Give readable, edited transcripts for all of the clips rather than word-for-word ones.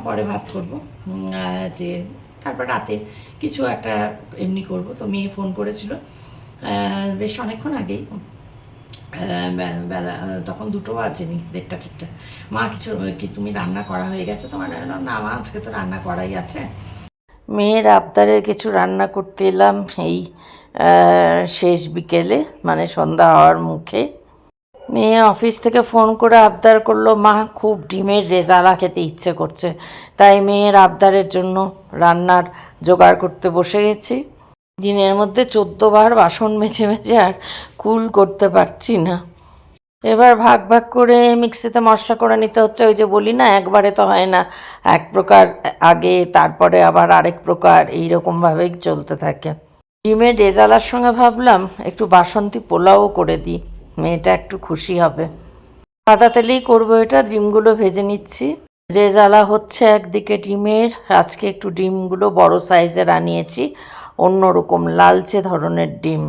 পরে ভাত করব, যে তারপর রাতে কিছু একটা এমনি করব। তো মেয়ে ফোন করেছিল বেশ অনেকক্ষণ আগেই, বেলা তখন 2টো বাজেনি, 1:30 মা কিছু কি তুমি রান্না করা হয়ে গেছে তোমার? না মা, আজকে তো রান্না করাই আছে। মেয়ের আবদারের কিছু রান্না করতে এলাম এই শেষ বিকেলে, মানে সন্ধ্যা হওয়ার মুখে। মেয়ে অফিস থেকে ফোন করে আবদার করলো, মা খুব ডিমের রেজালা খেতে ইচ্ছে করছে। তাই মেয়ের আবদারের জন্য রান্নার জোগাড় করতে বসে গেছি। দিনের মধ্যে 14বার বাসন মেজে মেজে আর কুল করতে পারছি না। এবার ভাগ ভাগ করে মিক্সিতে মশলা করে নিতে হচ্ছে। ওই যে বলি না, একবারে তো হয় না, এক প্রকার আগে তারপরে আবার আরেক প্রকার, এইরকমভাবেই চলতে থাকে। ডিমের রেজালার সঙ্গে ভাবলাম একটু বাসন্তী পোলাও করে দিই, মেয়েটা একটু খুশি হবে। সাদা তেলেই করবো এটা। ডিমগুলো ভেজে নিচ্ছি। রেজালা হচ্ছে একদিকে ডিমের, আজকে একটু ডিমগুলো বড় সাইজের আনিয়েছি, অন্যরকম লালচে ধরনের ডিম।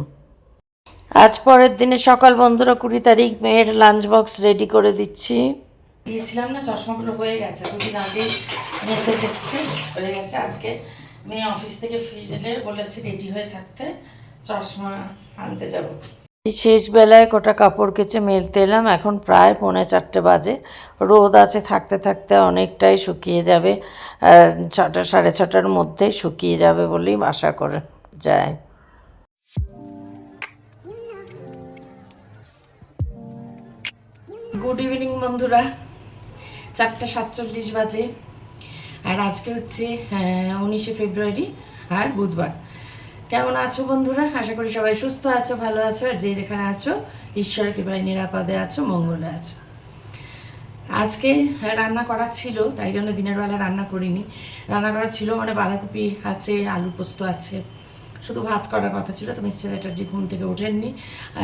আজ পরের দিনে সকাল, বন্ধুরা 20 তারিখ, মেয়ের লাঞ্চ বক্স রেডি করে দিচ্ছি। দিয়েছিলাম না, চশমাগুলো হয়ে গেছে, 2 দিন আগেই মেসেজ এসছে, হয়ে গেছে। আজকে মেয়ে অফিস থেকে ফিরে বলেছে রেডি হয়ে থাকতে, চশমা আনতে যাব। শেষ বেলায় কটা কাপড় কেচে মেলতে এলাম। এখন প্রায় 3:45 বাজে। রোদ আছে, থাকতে থাকতে অনেকটাই শুকিয়ে যাবে, 6টা 6:30টার মধ্যেই শুকিয়ে যাবে বলেই আশা করে যায়। গুড ইভিনিং বন্ধুরা, 4:47 বাজে, আর আজকে হচ্ছে 19শে ফেব্রুয়ারি আর বুধবার। কেমন আছো বন্ধুরা? আশা করি সবাই সুস্থ আছো, ভালো আছো, আর যে যেখানে আছো ঈশ্বরের কৃপায় নিরাপদে আছো, মঙ্গলে আছো। আজকে রান্না করা ছিল, তাই জন্য দিনের বেলা রান্না করিনি। রান্না করা ছিল মানে বাঁধাকপি আছে, আলু পোস্ত আছে, শুধু ভাত করার কথা ছিল। তো মিস্টার চ্যাটার্জি ঘুম থেকে ওঠেননি,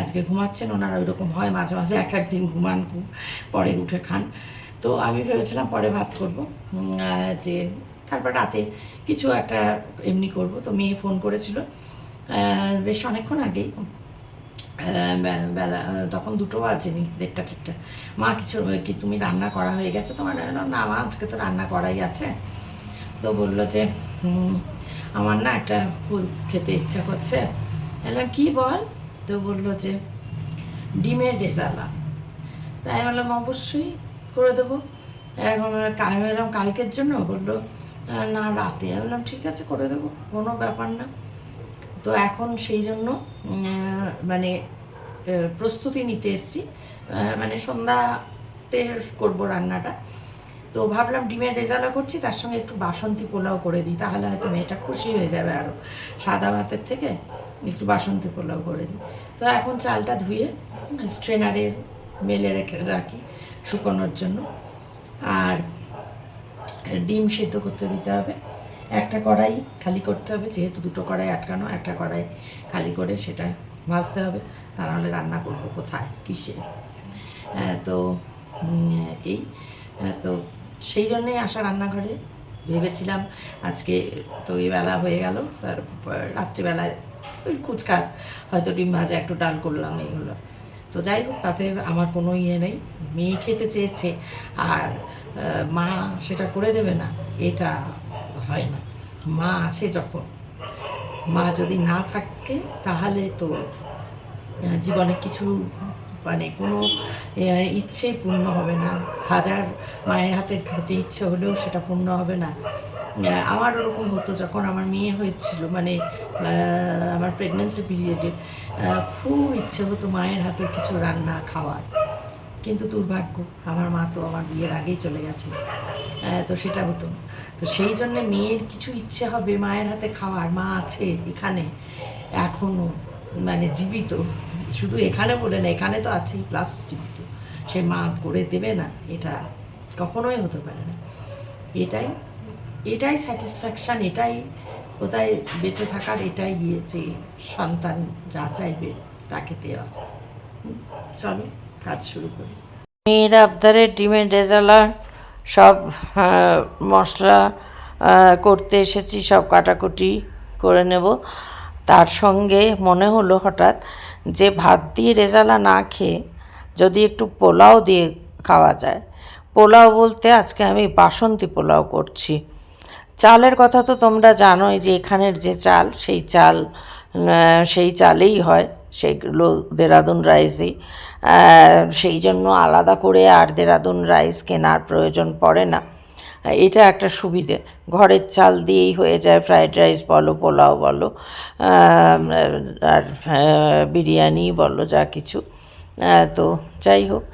আজকে ঘুমাচ্ছেন। ওনারা ওইরকম হয় মাঝে মাঝে, এক একদিন ঘুমান, পরে উঠে খান। তো আমি ভেবেছিলাম পরে ভাত করব, যে তারপর রাতে কিছু একটা এমনি করব। তো মেয়ে ফোন করেছিল বেশ অনেকক্ষণ আগেই, বেলা তখন 2টো বাজেনি, 1:30 মা কিছু কি তুমি রান্না করা হয়ে গেছে তোমার? না মা, আজকে তো রান্না করাই আছে। তো বললো যে আমার না একটা ফুল খেতে ইচ্ছা করছে। বললাম কি বল? তো বললো যে ডিমের রেজালা। তাই বললাম অবশ্যই করে দেবো। এখন আমি বললাম কালকের জন্য, বললো না রাতে। আমি বললাম ঠিক আছে করে দেবো, কোনো ব্যাপার না। তো এখন সেই জন্য মানে প্রস্তুতি নিতে এসেছি, মানে সন্ধ্যাতে করবো রান্নাটা। তো ভাবলাম ডিমের রেজালা করছি, তার সঙ্গে একটু বাসন্তী পোলাও করে দিই, তাহলে হয়তো মেয়েটা খুশি হয়ে যাবে আরও। সাদা ভাতের থেকে একটু বাসন্তী পোলাও করে দিই। তো এখন চালটা ধুয়ে স্ট্রেনারে মেলে রেখে রাখি শুকোনোর জন্য। আর ডিম সেদ্ধ করতে দিতে হবে। একটা কড়াই খালি করতে হবে, যেহেতু 2টো কড়াই আটকানো, একটা কড়াই খালি করে সেটা ভাজতে হবে, তা নাহলে রান্না করবো কোথায়, কিসে? তো এই তো সেই জন্যেই আসা রান্নাঘরে। ভেবেছিলাম আজকে তো এই বেলা হয়ে গেল, তারপর রাত্রিবেলায় ওই কুচকাচ হয়তো ডিম ভাজা, একটু ডাল করলাম, এইগুলো। তো যাই হোক, তাতে আমার কোনো ইয়ে নেই। মেয়ে খেতে চেয়েছে আর মা সেটা করে দেবে না, এটা হয় না। মা আছে যখন, মা যদি না থাকে তাহলে তো জীবনে কিছু মানে কোনো ইচ্ছেই পূর্ণ হবে না। হাজার মায়ের হাতের খেতে ইচ্ছে হলেও সেটা পূর্ণ হবে না। আমার ওরকম হতো যখন আমার মেয়ে হয়েছিল, মানে আমার প্রেগন্যান্সি পিরিয়ডে খুব ইচ্ছে হতো মায়ের হাতের কিছু রান্না খাওয়ার, কিন্তু দুর্ভাগ্য আমার মা তো আমার বিয়ের আগেই চলে গেছে, তো সেটা হতো। তো সেই জন্যে মেয়ের কিছু ইচ্ছে হবে মায়ের হাতে খাওয়ার, মা আছে এখানে এখনও, মানে জীবিত, শুধু এখানে বলে না, এখানে তো আছেই প্লাস জীবিত, সে মা করে দেবে না, এটা কখনোই হতে পারে না। এটাই এটাই স্যাটিসফ্যাকশান, এটাই কোথায় বেঁচে থাকার, এটাই যে সন্তান যা চাইবে তাকে দেওয়া। চলো কাজ শুরু করি। মেয়ের আবদারে ডিমের রেজালা সব মশলা করতে এসেছি, সব কাটাকুটি করে নেব। তার সঙ্গে মনে হলো হঠাৎ যে ভাত দিয়ে রেজালা না খেয়ে যদি একটু পোলাও দিয়ে খাওয়া যায়। পোলাও বলতে আজকে আমি বাসন্তী পোলাও করছি। চালের কথা তো তোমরা জানোই যে এখানের যে চাল সেই চালেই হয়, সেগুলো দেরাদুন রাইসই। সেই জন্য আলাদা করে আর দেরাদুন রাইস কেনার প্রয়োজন পড়ে না। এটা একটা সুবিধে, ঘরের চাল দিয়েই হয়ে যায় ফ্রাইড রাইস বলো, পোলাও বলো, আর বিরিয়ানি বলো, যা কিছু। তো যাই হোক,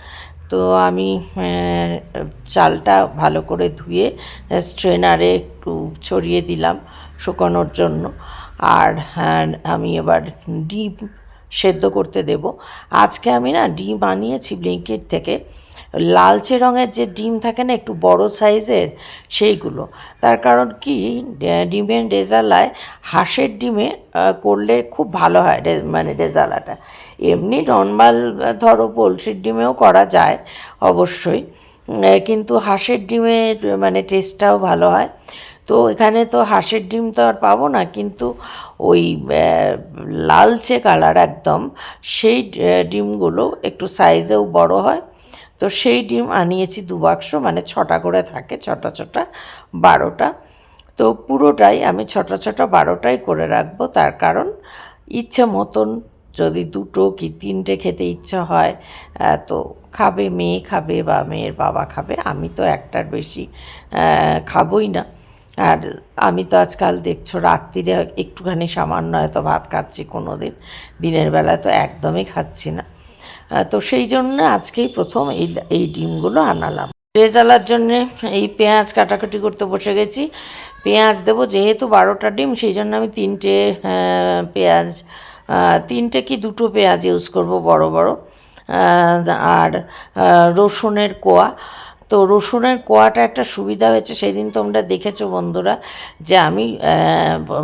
তো আমি চালটা ভালো করে ধুয়ে স্ট্রেনারে একটু ছড়িয়ে দিলাম শুকানোর জন্য। আর আমি এবার ডিম সেদ্ধ করতে দেব। আজকে আমি না ডিম আনিয়েছি ব্লিঙ্কিট থেকে, লালচে রঙের যে ডিম থাকে না একটু বড় সাইজের, সেইগুলো। তার কারণ কি, ডিমের রেজালায় হাঁসের ডিমে করলে খুব ভালো হয়, মানে রেজালাটা। এমনি নর্মাল ধরো পোলট্রির ডিমেও করা যায় অবশ্যই, কিন্তু হাঁসের ডিমের মানে টেস্টটাও ভালো হয়। তো এখানে তো হাঁসের ডিম তো আর পাবো না, কিন্তু ওই লালচে কালার একদম সেই ডিমগুলো একটু সাইজেও বড় হয়। তো সেই ডিম আনিয়েছি 2 বাক্স, মানে 6টা করে থাকে, 6টা 6টা 12টা। তো পুরোটাই আমি 6টা 6টা 12টাই করে রাখবো। তার কারণ ইচ্ছে মতন যদি 2টো কি 3টে খেতে ইচ্ছা হয়, তো খাবে, মেয়ে খাবে বা মেয়ের বাবা খাবে, আমি তো একটার বেশি খাবই না। আর আমি তো আজকাল দেখছো রাত্রিরে একটুখানি সামান্য হয়তো ভাত খাচ্ছি, কোনো দিন দিনের বেলা তো একদমই খাচ্ছি না। তো সেই জন্য আজকেই প্রথম এই ডিমগুলো আনালাম। রেজালার জন্যে এই পেঁয়াজ কাটাকুটি করতে বসে গেছি। পেঁয়াজ দেবো, যেহেতু 12টা ডিম, সেই জন্য আমি 3টে পেঁয়াজ, 3টে কি 2টো পেঁয়াজ ইউজ করব বড় বড়। আর রসুনের কোয়া। তো রসুনের কোয়াটা একটা সুবিধা হয়েছে, সেদিন তোমরা দেখেছো বন্ধুরা, যে আমি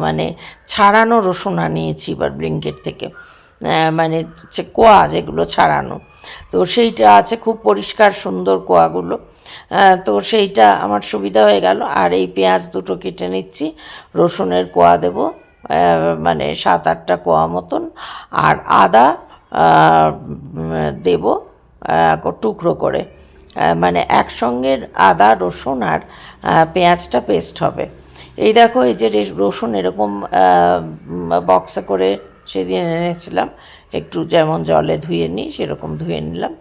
মানে ছাড়ানো রসুন আনিয়েছি এবার ব্লিঙ্কিট থেকে, মানে কোয়া যেগুলো ছাড়ানো। তো সেইটা আছে, খুব পরিষ্কার সুন্দর কোয়াগুলো। তো সেইটা আমার সুবিধা হয়ে গেল। আর এই পেঁয়াজ 2টো কেটে নিচ্ছি, রসুনের কোয়া দেব মানে 7-8টা কোয়া মতন। আর আদা দেব টুকরো করে, মানে একসঙ্গে আদা রসুন আর পেঁয়াজটা পেস্ট হবে। এই দেখো, এই যে রসুন এরকম বক্সে করে সেদিন এনেছিলাম, একটু যেমন জলে ধুয়ে নিই সেরকম ধুয়ে নিলাম।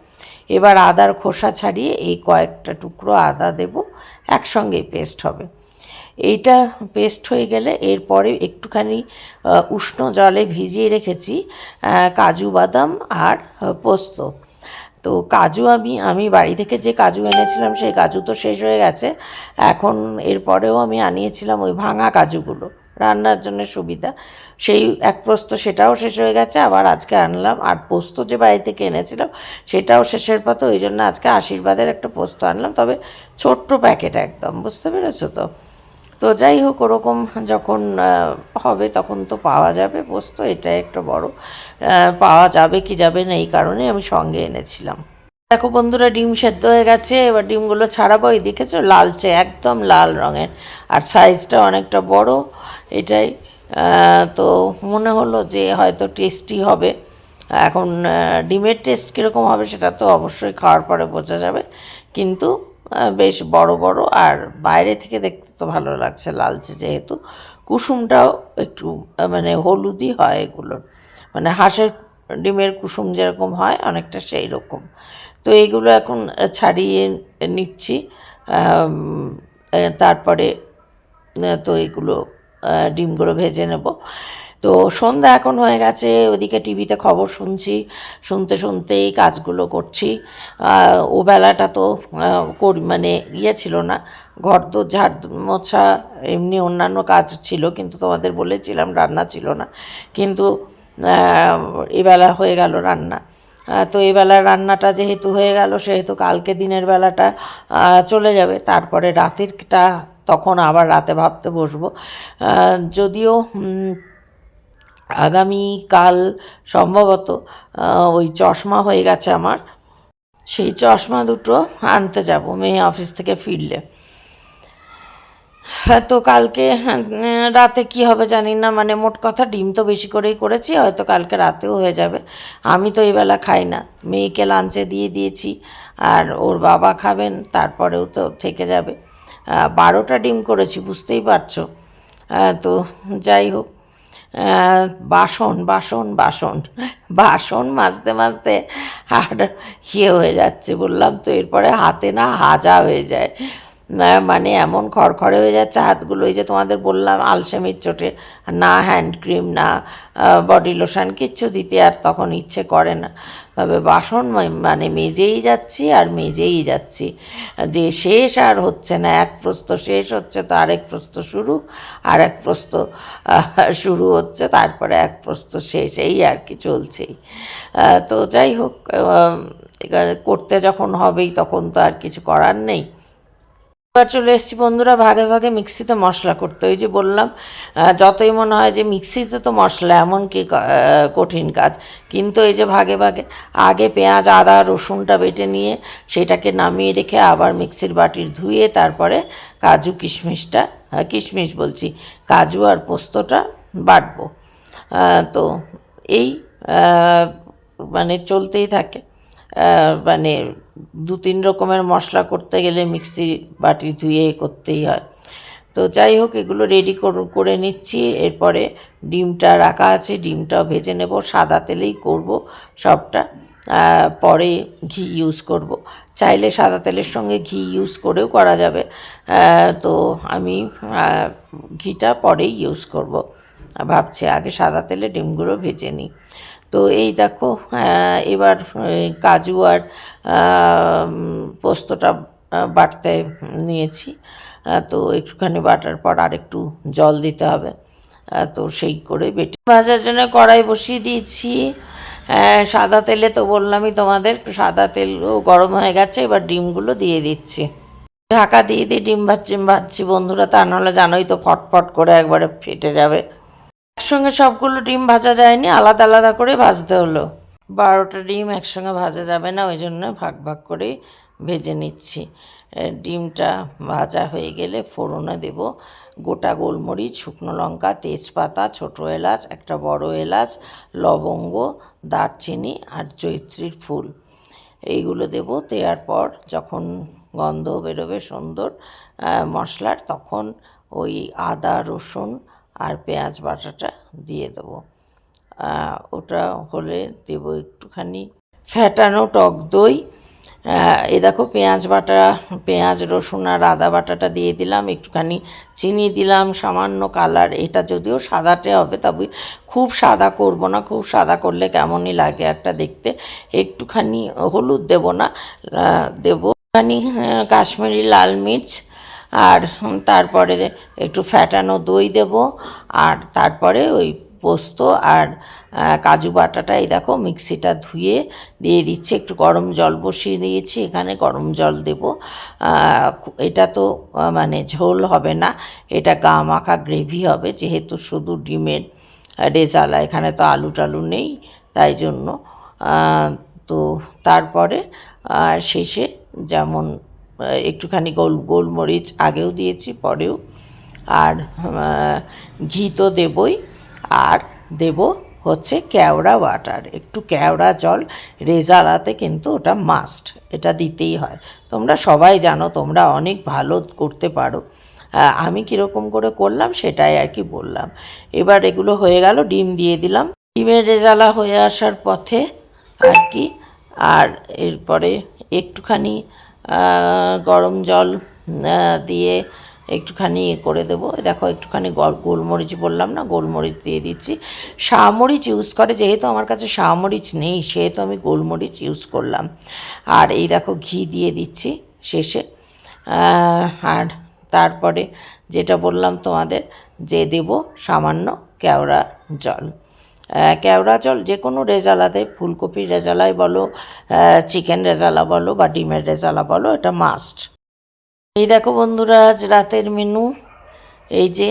এবার আদার খোসা ছাড়িয়ে এই কয়েকটা টুকরো আদা দেব, একসঙ্গেই পেস্ট হবে। এইটা পেস্ট হয়ে গেলে এরপরে একটুখানি উষ্ণ জলে ভিজিয়ে রেখেছি কাজু বাদাম আর পোস্ত। তো কাজু আমি বাড়ি থেকে যে কাজু এনেছিলাম সেই কাজু তো শেষ হয়ে গেছে। এখন এরপরেও আমি আনিয়েছিলাম ওই ভাঙা কাজুগুলো, রান্নার জন্য সুবিধা। সেই এক প্রস্ত সেটাও শেষ হয়ে গেছে, আবার আজকে আনলাম। আর পোস্ত যে বাড়ি থেকে এনেছিলাম সেটাও শেষের পথে, ওই জন্য আজকে আশীর্বাদের একটা পোস্ত আনলাম, তবে ছোট্ট প্যাকেট একদম, বুঝতে পেরেছো তো। তো যাই হোক, ওরকম যখন হবে তখন তো পাওয়া যাবে পোস্ত, এটা একটা বড় পাওয়া যাবে কি যাবে না এই কারণে আমি সঙ্গে এনেছিলাম। দেখো বন্ধুরা, ডিম সেদ্ধ হয়ে গেছে, এবার ডিমগুলো ছাড়াবো। এই দেখেছো, লালচে, একদম লাল রঙের, আর সাইজটা অনেকটা বড়। এটাই তো মনে হলো যে হয়তো টেস্টি হবে। এখন ডিমের টেস্ট কীরকম হবে সেটা তো অবশ্যই খাওয়ার পরে বোঝা যাবে, কিন্তু বেশ বড় বড়, আর বাইরে থেকে দেখতে তো ভালো লাগছে লালচে, যেহেতু কুসুমটাও একটু মানে হলুদই হয় এগুলোর, মানে হাঁসের ডিমের কুসুম যেরকম হয় অনেকটা সেই রকম। তো এইগুলো এখন ছাড়িয়ে নিচ্ছি, তারপরে তো এগুলো ডিমগুলো ভেজে নেব। তো সন্ধ্যা এখন হয়ে গেছে, ওদিকে টিভিতে খবর শুনছি, শুনতে শুনতেই কাজগুলো করছি। ও বেলাটা তো মানে ছিল না, ঘর তো ঝাড় মোছা এমনি অন্যান্য কাজ ছিল, কিন্তু তোমাদের বলেছিলাম রান্না ছিল না, কিন্তু এবেলা হয়ে গেল রান্না। তো এবেলার রান্নাটা যেহেতু হয়ে গেল, সেহেতু কালকে দিনের বেলাটা চলে যাবে, তারপরে রাতেরটা তখন আবার রাতে ভাবতে বসবো। যদিও আগামীকাল সম্ভবত ওই চশমা হয়ে গেছে আমার, সেই চশমা দুটো আনতে যাব মেয়ে অফিস থেকে ফিরলে। তো কালকে রাতে কি হবে জানি না, মানে মোট কথা ডিম তো বেশি করেই করেছি, হয়তো কালকে রাতেও হয়ে যাবে। আমি তো এই বেলা খাই না, মেয়েকে লাঞ্চে দিয়ে দিয়েছি, আর ওর বাবা খাবেন, তারপরেও তো থেকে যাবে। 12টা ডিম করেছি, বুঝতেই পারছো। তো যাই হোক, বাসন বাসন বাসন বাসন মাজতে মাজতে আর হয়ে যাচ্ছে, বললাম তো। এরপরে হাতে না হাজা হয়ে যায়, মানে এমন খড়খড়ে হয়ে যাচ্ছে হাতগুলো। এই যে তোমাদের বললাম আলসেমির চোটে না হ্যান্ড ক্রিম না বডি লোশন কিচ্ছু দিতে আর তখন ইচ্ছে করে না। তবে বাসন মানে মেজেই যাচ্ছি আর মেজেই যাচ্ছি, যে শেষ আর হচ্ছে না। এক প্রস্ত শেষ হচ্ছে তো আরেক প্রস্ত শুরু, আর এক প্রস্ত শুরু হচ্ছে, তারপরে এক প্রস্ত শেষ, এই আর কি চলছেই। তো যাই হোক, করতে যখন হবেই তখন তো আর কিছু করার নেই। এবার চলে এসেছি বন্ধুরা ভাগে ভাগে মিক্সিতে মশলা করতে। ওই যে বললাম, যতই মনে হয় যে মিক্সিতে তো মশলা এমন কি কঠিন কাজ, কিন্তু এই যে ভাগে ভাগে আগে পেঁয়াজ আদা রসুনটা বেটে নিয়ে সেটাকে নামিয়ে রেখে আবার মিক্সির বাটির ধুয়ে তারপরে কাজু কিশমিশটা, কিশমিশ বলছি, কাজু আর পোস্তটা বাটবো। তো এই মানে চলতেই থাকে। মানে 2-3 রকমের মশলা করতে গেলে মিক্সি বাটি ধুয়ে করতেই হয়। তো যাই হোক, এগুলো রেডি করে নিচ্ছি। এরপরে ডিমটা রাখা আছে, ডিমটাও ভেজে নেব। সাদা তেলেই করব সবটা, পরে ঘি ইউজ করব। চাইলে সাদা তেলের সঙ্গে ঘি ইউজ করেও করা যাবে, তো আমি ঘিটা পরেই ইউজ করব ভাবছি। আগে সাদা তেলে ডিমগুলো ভেজে নিই। তো এই দেখো, এবার কাজু আর পোস্তটা বাটতে নিয়েছি। তো একটুখানি বাটার পর আর একটু জল দিতে হবে, তো সেই করে বেটে ভাজার জন্য কড়াই বসিয়ে দিয়েছি সাদা তেলে। তো বললামই তোমাদের, সাদা তেলও গরম হয়ে গেছে, এবার ডিমগুলো দিয়ে দিচ্ছি। ঢাকা দিয়ে দিয়ে ডিম ভাজছি বন্ধুরা, তা নাহলে জানোই তো ফটফট করে একবারে ফেটে যাবে। একসঙ্গে সবগুলো ডিম ভাজা যায়নি, আলাদা আলাদা করে ভাজতে হলো। 12টা ডিম একসঙ্গে ভাজা যাবে না, ওই জন্য ভাগ ভাগ করে ভেজে নিচ্ছি। ডিমটা ভাজা হয়ে গেলে ফোড়নে দেব গোটা গোলমরিচ, শুকনো লঙ্কা, তেজপাতা, ছোটো এলাচ, একটা বড় এলাচ, লবঙ্গ, দারচিনি আর জয়িত্রীর ফুল, এইগুলো দেব। দেওয়ার পর যখন গন্ধ বেরোবে সুন্দর মশলার, তখন ওই আদা রসুন আর পেঁয়াজ বাটাটা দিয়ে দেবো। ওটা হলে দেব একটুখানি ফ্যাটানো টক দই। এ দেখো পেঁয়াজ রসুন আর আদা বাটাটা দিয়ে দিলাম, একটুখানি চিনি দিলাম, সামান্য কালার। এটা যদিও সাদাটে হবে, তবে খুব সাদা করব না, খুব সাদা করলে কেমনই লাগে একটা দেখতে। একটুখানি হলুদ দেব না, দেব একটুখানি কাশ্মীরি লাল মির্চ, আর তারপরে একটু ফ্যাটানো দই দেব। আর তারপরে ওই পোস্ত আর কাজু বাটাটা, এই দেখো মিক্সিটা ধুয়ে দিয়ে দিচ্ছি। একটু গরম জল বসিয়ে দিয়েছি, এখানে গরম জল দেব। এটা তো মানে ঝোল হবে না, এটা গা মাখা গ্রেভি হবে, যেহেতু শুধু ডিমের রেজালা, এখানে তো আলু টালু নেই, তাই জন্য। তো তারপরে শেষে যেমন একটুখানি গোলমরিচ আগেও দিয়েছি, পরেও, আর ঘি তো দেবই, আর দেব হচ্ছে কেওড়া ওয়াটার, একটু কেওড়া জল রেজালাতে, কিন্তু ওটা মাস্ট, এটা দিতেই হয়। তোমরা সবাই জানো, তোমরা অনেক ভালো করতে পারো, আমি কীরকম করে করলাম সেটাই আর কি বললাম। এবার এগুলো হয়ে গেল, ডিম দিয়ে দিলাম, ডিমের রেজালা হয়ে আসার পথে আর কি। আর এরপরে একটুখানি গরম জল দিয়ে একটুখানি করে দেবো। দেখো একটুখানি গোলমরিচ বললাম না, গোলমরিচ দিয়ে দিচ্ছি। শাহমরিচ ইউজ করে, যেহেতু আমার কাছে শাহমরিচ নেই সেহেতু আমি গোলমরিচ ইউজ করলাম। আর এই দেখো ঘি দিয়ে দিচ্ছি শেষে। আর তারপরে যেটা বললাম তোমাদের, যে দেব সামান্য কেওড়া জল। কেওড়া জল যে কোনো রেজালাতে, ফুলকপির রেজালাই বলো, চিকেন রেজালা বলো বা ডিমের রেজালা বলো, এটা মাস্ট। এই দেখো বন্ধুরা, আজ রাতের মেনু এই যে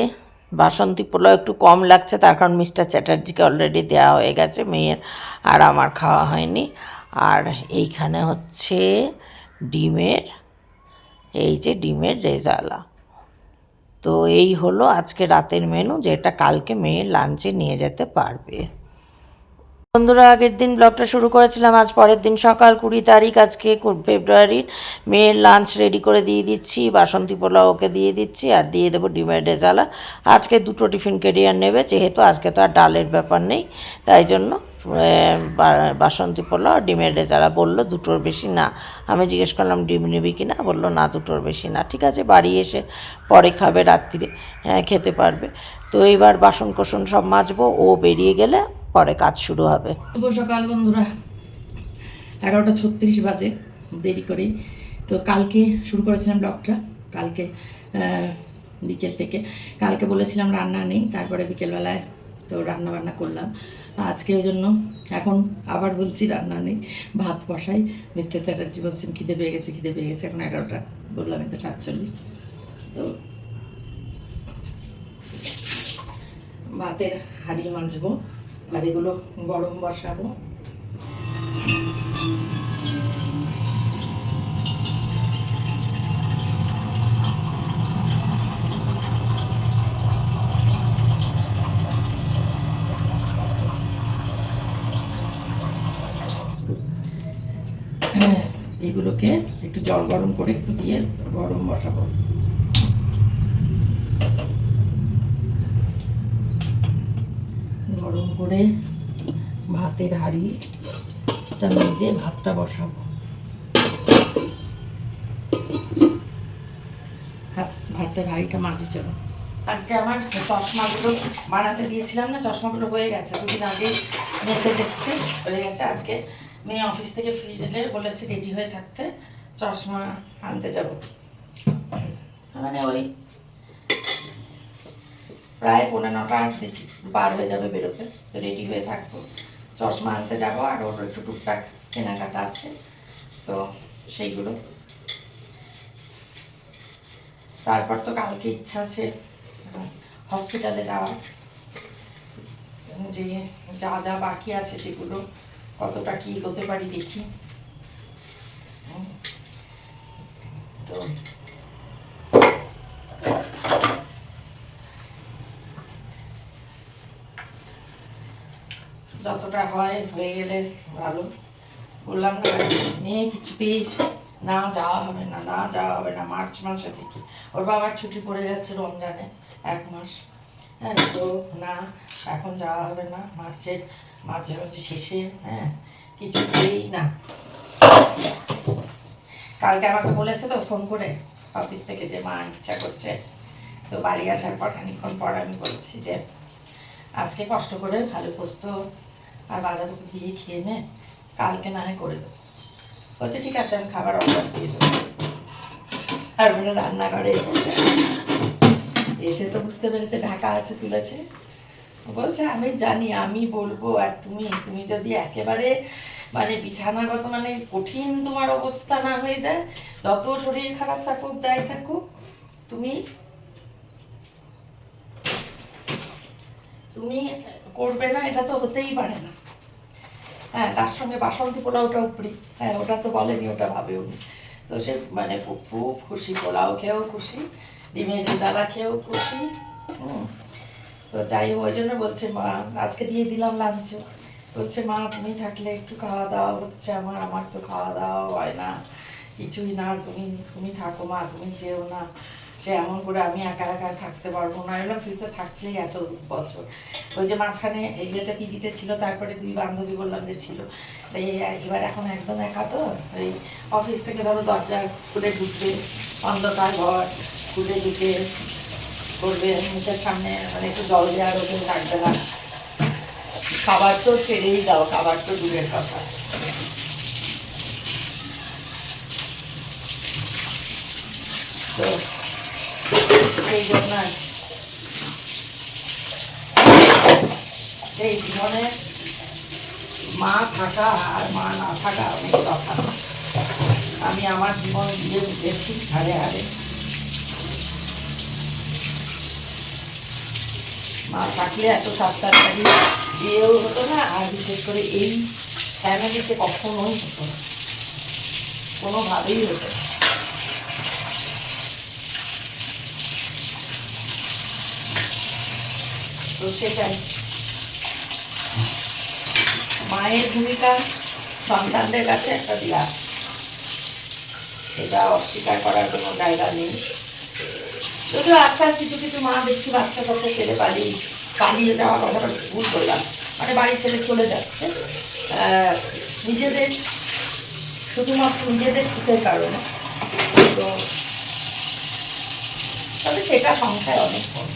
বাসন্তী পোলাও। একটু কম লাগছে, তার কারণ মিস্টার চ্যাটার্জিকে অলরেডি দেওয়া হয়ে গেছে, মেয়ের আর আমার খাওয়া হয়নি। আর এইখানে হচ্ছে ডিমের, এই যে ডিমের রেজালা। তো এই হলো আজকে রাতের মেনু, যেটা কালকে মেয়ের লাঞ্চে নিয়ে যেতে পারবে। বন্ধুরা, আগের দিন ব্লগটা শুরু করেছিলাম, আজ পরের দিন সকাল 20 তারিখ, আজকে ফেব্রুয়ারির। মেয়ের লাঞ্চ রেডি করে দিয়ে দিচ্ছি, বাসন্তী পোলাও ওকে দিয়ে দিচ্ছি আর দিয়ে দেবো ডিমের রেজালা। আজকে দুটো টিফিন ক্যারিয়ার নেবে, যেহেতু আজকে তো আর ডালের ব্যাপার নেই, তাই জন্য বাসন্তী পোলাও আর ডিমের রেজালা। বললো দুটোর বেশি না। আমি জিজ্ঞেস করলাম ডিম নিবি কি না, বললো না দুটোর বেশি না। ঠিক আছে, বাড়ি এসে পরে খাবে, রাত্রিরে খেতে পারবে। তো এইবার বাসন কোসন সব মাজবো, ও বেরিয়ে গেলে পরে কাজ শুরু হবে। শুভ সকাল বন্ধুরা, 11:36 বাজে, দেরি করেই। তো কালকে শুরু করেছিলাম ব্লগটা, কালকে বিকেল থেকে। কালকে বলেছিলাম রান্না নেই, তারপরে বিকেলবেলায় তো রান্না বান্না করলাম। আজকে ওই জন্য এখন আবার বলছি রান্না নেই, ভাত বসাই। মিস্টার চ্যাটার্জি বলছেন খিদে পেয়ে গেছে, খিদে পেয়ে গেছে। এখন 11টা, বললাম এটা 47। তো ভাতের হাঁড়ি মাজবো আর এগুলো গরম বসাবো। এগুলোকে একটু জল গরম করে একটু দিয়ে গরম বসাবো। গরম করে ভাতের হাঁড়িটা মেজে ভাতটা বসাবো। ভাতের হাঁড়িটা মাঝে চলো। আজকে আমার চশমাগুলো বানাতে দিয়েছিলাম না, চশমাগুলো হয়ে গেছে, দুদিন আগে মেসেজ এসছে, হয়ে গেছে। আজকে মেয়ে অফিস থেকে ফিরে বলেছে রেডি হয়ে থাকতে, চশমা আনতে যাব। মানে ওই প্রায় 9:15 দেখি বার হয়ে যাবে বেরোতে, তো রেডি হয়ে থাকবো, চশমা আনতে যাবো। আর ওর একটু টুকটাক কেনাকাটা আছে, তো সেইগুলো। তারপর তো কালকে ইচ্ছা আছে হসপিটালে যাওয়ার, যে যা যা বাকি আছে যেগুলো কতটা কি করতে পারি দেখি। তো যতটা হয় হয়ে গেলে ভালো। বললাম না মেয়ে কিছুতেই না যাওয়া হবে না, না যাওয়া হবে না। মার্চ মাসে থেকে ওর বাবার ছুটি পড়ে যাচ্ছে রমজানে 1 মাস। হ্যাঁ, তো না এখন যাওয়া হবে না, মার্চের মাঝে মাঝে শেষে। হ্যাঁ, কিছুতেই না। কালকে আমাকে বলেছে তো ফোন করে অফিস থেকে যে মা ইচ্ছা করছে। তো বাড়ি আসার পর খানিকক্ষণ পর আমি বলছি যে আজকে কষ্ট করে ভালো পোস্ত আর বাঁধাকপি দিয়ে খেয়ে নে, কালকে না হয় করে দেবো। বলছে ঠিক আছে, আমি খাবার অর্ডার দিয়ে দেবো। আর বলে রান্নাঘরে এসেছে, এসে তো বুঝতে পেরেছে ঢাকা আছে, তুলেছে। বলছে আমি জানি, আমি বলবো। আর তুমি যদি একেবারে মানে বিছানাগত মানে কঠিন তোমার অবস্থা না হয়ে যায়, যত শরীর খারাপ থাকুক যাই থাকুক, তুমি করবে না, এটা তো হতেই পারে না। হ্যাঁ, তার সঙ্গে বাসন্তী পোলাওটাও প্রি। হ্যাঁ, ওটা তো বলেনি, ওটা ভাবেও নি। তো সে মানে খুব খুশি, পোলাও খেয়েও খুশি, ডিমের রেজালা খেয়েও খুশি। তো যাই হোক, ওই জন্য বলছে মা আজকে দিয়ে দিলাম লাঞ্চে। বলছে মা তুমি থাকলে একটু খাওয়া দাওয়া হচ্ছে, আমার তো খাওয়া দাওয়া হয় না, কিছুই না। তুমি থাকো মা, তুমি যেও না। সে এমন করে আমি একা একা থাকতে পারবো না। এলাম তুই তো থাকলেই এত বছর। ওই যে মাঝখানে ইয়েতে পিজিতে ছিল, তারপরে 2 বান্ধবী বললাম যে ছিল। এবার এখন একদম একা। তো ওই অফিস থেকে ধরো দরজা খুলে ঢুকবে, অন্ধকার ঘর খুলে ঢুকে করবে, মুখের সামনে মানে একটু জল দেওয়ার ওকে থাকবে না। খাবার তো ছেড়েই দাও, খাবার তো দূরের কথা। তো সেই জন্য এই জীবনে মা থাকা আর মা না থাকা অনেক কথা। আমি আমার জীবন দিয়ে বুঝেছি হারে হারে। মা থাকলে এত 7-8 বিয়েও হতো না, আর বিশেষ করে এই ফ্যামিলিতে কখনোই হতো না, কোনোভাবেই হতো না। তো সেটাই মায়ের ভূমিকা সন্তানদের কাছে একটা বিরাট, এটা অস্বীকার করার কোনো জায়গা নেই। যদিও আজকাল কিছু কিছু মা দেখছি বাচ্চা কাচ্চা ছেড়ে পালিয়ে যাওয়ার কথাটা ভুল করলাম, মানে বাড়ি ছেড়ে চলে যাচ্ছে নিজেদের, শুধুমাত্র নিজেদের সুখের কারণে। তো তবে সেটা সংখ্যায় অনেক কম,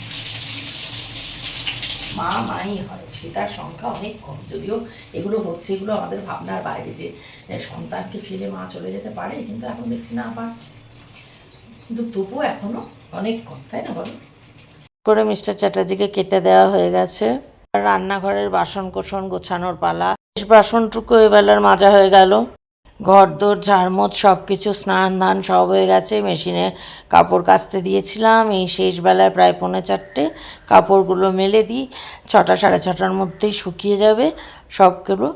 মাই হয় সেটার সংখ্যা অনেক কম। যদিও এগুলো হচ্ছে, এগুলো আমাদের ভাবনার বাইরে যে সন্তানকে ফেলে মা চলে যেতে পারে, কিন্তু এখন দেখছি না পারছে, কিন্তু তবুও এখনো অনেক কম, তাই না বলো? করে মিস্টার চ্যাটার্জিকে কেটে দেওয়া হয়ে গেছে। রান্নাঘরের বাসন কোসন গোছানোর পালা, বাসনটুকু এবেলার মাজা হয়ে গেল। ঘরদোর ঝাড়মোট সব কিছু স্নান ধান সব হয়ে গেছে। মেশিনে কাপড় কাচতে দিয়েছিলাম, এই শেষ বেলায় প্রায় 3:45 কাপড়গুলো মেলে দিই, 6টা 6:30টার মধ্যেই শুকিয়ে যাবে সবগুলো।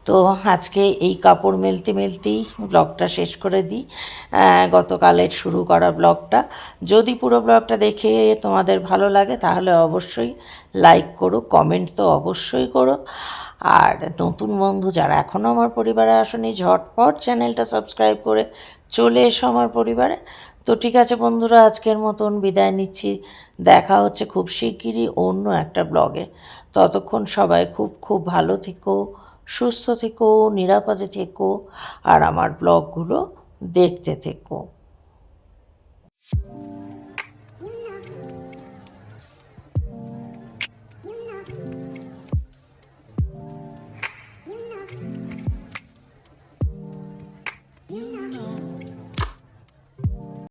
তো আজকে এই কাপড় মেলতে মেলতেই ব্লগটা শেষ করে দিই, গতকালের শুরু করা ব্লগটা। যদি পুরো ব্লগটা দেখে তোমাদের ভালো লাগে তাহলে অবশ্যই লাইক করো, কমেন্ট তো অবশ্যই করো। আর নতুন বন্ধু যারা এখনও আমার পরিবারে আসেনি, ঝটপট চ্যানেলটা সাবস্ক্রাইব করে চলে এসো আমার পরিবারে। তো ঠিক আছে বন্ধুরা, আজকের মতন বিদায় নিচ্ছি। দেখা হচ্ছে খুব শিগগিরই অন্য একটা ব্লগে। ততক্ষণ সবাই খুব খুব ভালো থেকো, সুস্থ থেকো, নিরাপদে থেকো, আর আমার ব্লগগুলো দেখতে থেকো।